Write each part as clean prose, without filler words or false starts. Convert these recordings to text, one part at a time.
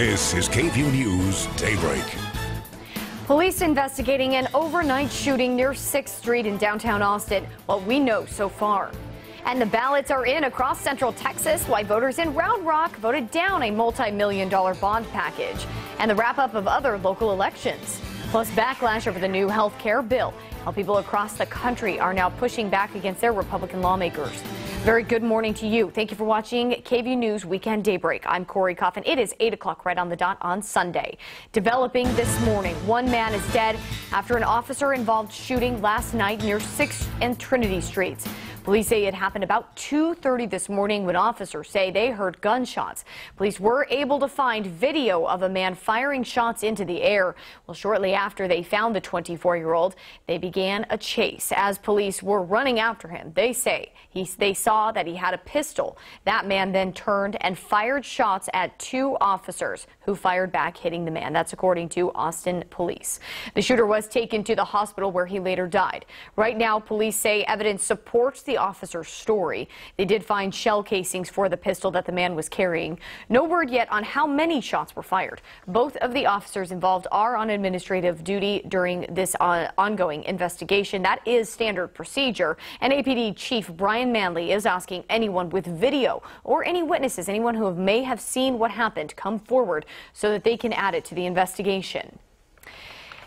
This is KVUE News Daybreak. Police investigating an overnight shooting near 6th Street in downtown Austin. What we know so far. And the ballots are in across central Texas. Why voters in Round Rock voted down a multi-million-dollar bond package. And the wrap-up of other local elections. Plus backlash over the new health care bill. How people across the country are now pushing back against their Republican lawmakers. Very good morning to you. Thank you for watching KVUE News Weekend Daybreak. I'm Corey Coffin. It is 8 o'clock right on the dot on Sunday. Developing this morning, one man is dead after an officer-involved shooting last night near 6th and Trinity Streets. Police say it happened about 2:30 this morning when officers say they heard gunshots. Police were able to find video of a man firing shots into the air. Well, shortly after they found the 24-year-old, they began a chase. As police were running after him, they say they saw that he had a pistol. That man then turned and fired shots at two officers who fired back, hitting the man. That's according to Austin police. The shooter was taken to the hospital where he later died. Right now, police say evidence supports the officer's story. They did find shell casings for the pistol that the man was carrying. No word yet on how many shots were fired. Both of the officers involved are on administrative duty during this ongoing investigation. That is standard procedure. And APD Chief Brian Manley is asking anyone with video or any witnesses, anyone who may have seen what happened, come forward so that they can add it to the investigation.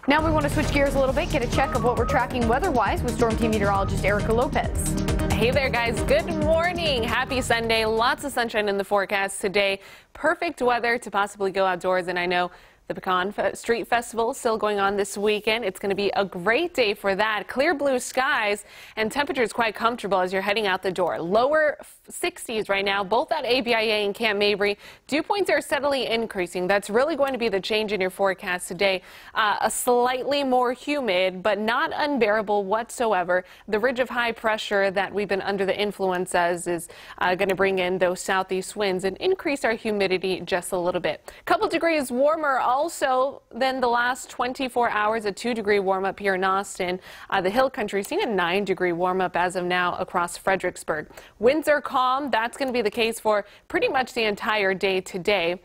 Now we want to switch gears a little bit, get a check of what we're tracking weather-wise with Storm Team meteorologist Erica Lopez. Hey there, guys. Good morning. Happy Sunday. Lots of sunshine in the forecast today. Perfect weather to possibly go outdoors, and I know the Pecan Street Festival is still going on this weekend. It's going to be a great day for that. Clear blue skies and temperatures quite comfortable as you're heading out the door. Lower 60s right now, both at ABIA and Camp Mabry. Dew points are steadily increasing. That's really going to be the change in your forecast today. A slightly more humid, but not unbearable whatsoever. The ridge of high pressure that we've been under the influence as is going to bring in those southeast winds and increase our humidity just a little bit. A couple degrees warmer also than the last 24 hours, a 2-degree warm up here in Austin. The Hill Country seeing a 9-degree warm up as of now across Fredericksburg. Winds are calm. That's going to be the case for pretty much the entire day today.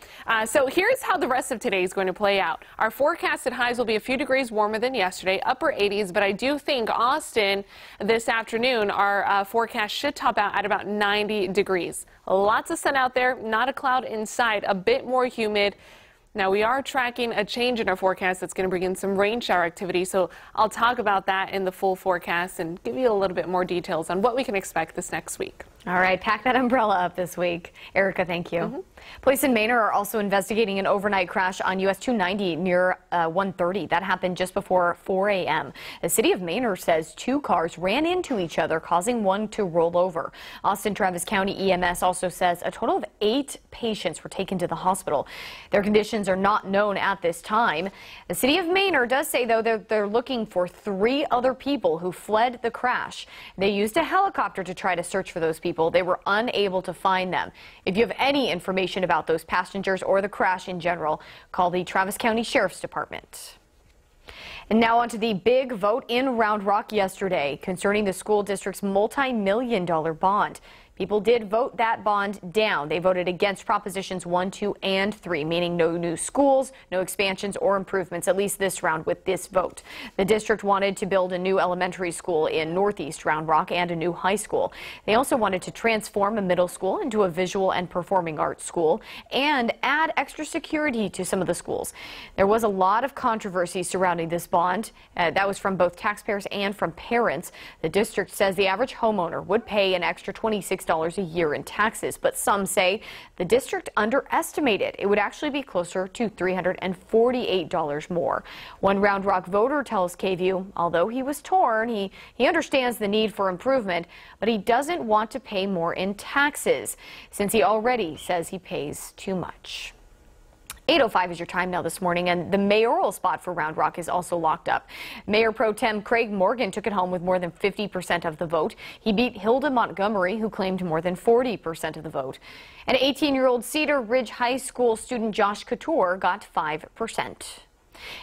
So here's how the rest of today is going to play out. Our forecasted highs will be a few degrees warmer than yesterday, upper 80s, but I do think Austin this afternoon, our forecast should top out at about 90 degrees. Lots of sun out there, not a cloud in sight, a bit more humid. Now, we are tracking a change in our forecast that's going to bring in some rain shower activity, so I'll talk about that in the full forecast and give you a little bit more details on what we can expect this next week. All right, pack that umbrella up this week. Erica, thank you. Police in Manor are also investigating an overnight crash on US 290 near 1:30. That happened just before 4 a.m. The city of Manor says two cars ran into each other, causing one to roll over. Austin Travis County EMS also says a total of 8 patients were taken to the hospital. Their conditions are not known at this time. The city of Manor does say, though, they're looking for 3 other people who fled the crash. They used a helicopter to try to search for those people. They were unable to find them. If you have any information about those passengers or the crash in general, call the Travis County Sheriff's Department. And now on to the big vote in Round Rock yesterday concerning the school district's multi-million-dollar bond. People did vote that bond down. They voted against Propositions 1, 2, and 3, meaning no new schools, no expansions or improvements, at least this round with this vote. The district wanted to build a new elementary school in northeast Round Rock and a new high school. They also wanted to transform a middle school into a visual and performing arts school and add extra security to some of the schools. There was a lot of controversy surrounding this bond. That was from both taxpayers and from parents. The district says the average homeowner would pay an extra $26 a year in taxes, but some say the district underestimated. It would actually be closer to $348 more. One Round Rock voter tells KVUE, although he was torn, he understands the need for improvement, but he doesn't want to pay more in taxes since he already says he pays too much. 8:05 is your time now this morning, and the mayoral spot for Round Rock is also locked up. Mayor Pro Tem Craig Morgan took it home with more than 50% of the vote. He beat Hilda Montgomery, who claimed more than 40% of the vote. And 18-year-old Cedar Ridge High School student Josh Couture got 5%.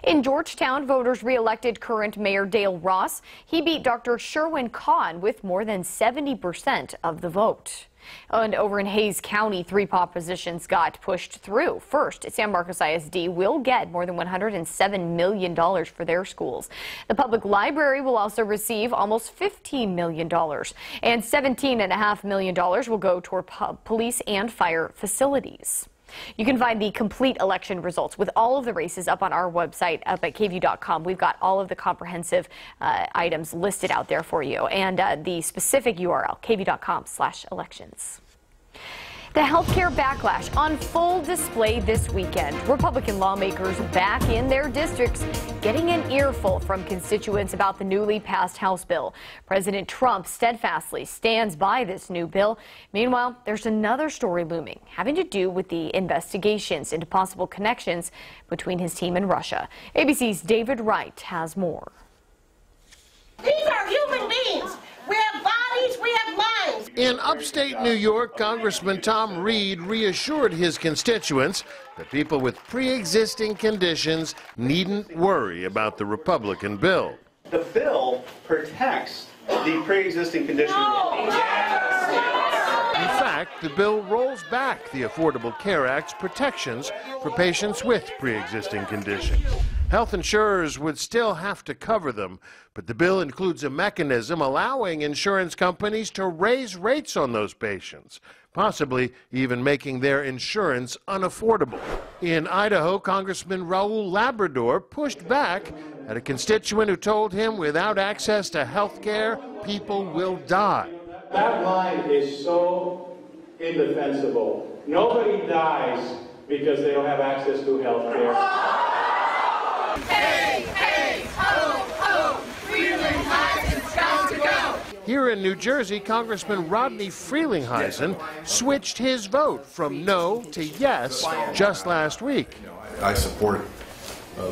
In Georgetown, voters re-elected current Mayor Dale Ross. He beat Dr. Sherwin Kahn with more than 70% of the vote. And over in Hayes County, 3 propositions got pushed through. First, San Marcos ISD will get more than $107 million for their schools. The public library will also receive almost $15 million, and $17.5 million will go toward police and fire facilities. You can find the complete election results with all of the races up on our website up at KVUE.com. We've got all of the comprehensive items listed out there for you, and the specific URL, KVUE.com/elections. The healthcare backlash on full display this weekend. Republican lawmakers back in their districts getting an earful from constituents about the newly passed House bill. President Trump steadfastly stands by this new bill. Meanwhile, there's another story looming having to do with the investigations into possible connections between his team and Russia. ABC's David Wright has more. These are human beings. We have bodies, we have minds. In upstate New York, Congressman Tom Reed reassured his constituents that people with pre-existing conditions needn't worry about the Republican bill. The bill protects the pre-existing condition. In fact, the bill rolls back the Affordable Care Act's protections for patients with pre-existing conditions. Health insurers would still have to cover them, but the bill includes a mechanism allowing insurance companies to raise rates on those patients, possibly even making their insurance unaffordable. In Idaho, Congressman Raul Labrador pushed back at a constituent who told him without access to health care, people will die. That line is so indefensible. Nobody dies because they don't have access to health care. Hey, hey, ho, ho, Frelinghuysen's got to go. Here in New Jersey, Congressman Rodney Frelinghuysen switched his vote from no to yes just last week. I support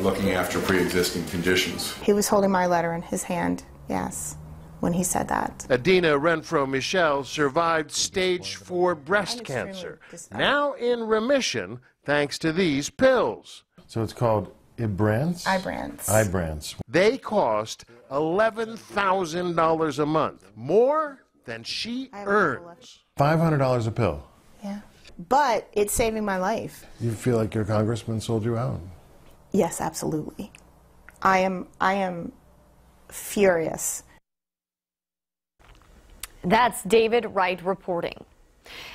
looking after pre-existing conditions. He was holding my letter in his hand, yes, when he said that. Adina Renfro-Michel survived stage 4 breast cancer, now in remission thanks to these pills. So it's called Ibrance? Ibrance. They cost $11,000 a month, more than she earns. $500 a pill. Yeah. But it's saving my life. You feel like your congressman sold you out? Yes, absolutely. I am furious. That's David Wright reporting.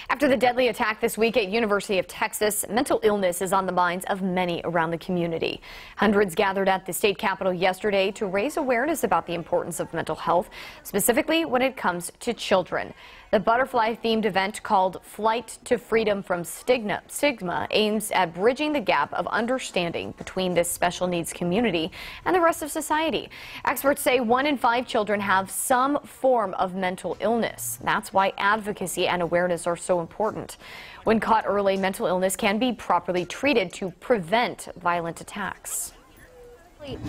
After the deadly attack this week at University of Texas, mental illness is on the minds of many around the community. Hundreds gathered at the state capitol yesterday to raise awareness about the importance of mental health, specifically when it comes to children. The butterfly-themed event called Flight to Freedom from Stigma aims at bridging the gap of understanding between this special needs community and the rest of society. Experts say 1 in 5 children have some form of mental illness. That's why advocacy and awareness are so important. When caught early, mental illness can be properly treated to prevent violent attacks.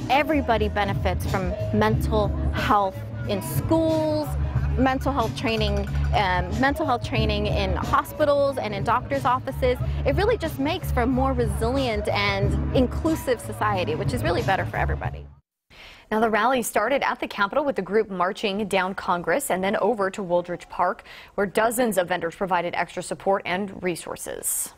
Everybody benefits from mental health in schools, mental health training in hospitals and in doctors' offices. It really just makes for a more resilient and inclusive society, which is really better for everybody. Now, the rally started at the Capitol with the group marching down Congress and then over to Woolridge Park, where dozens of vendors provided extra support and resources.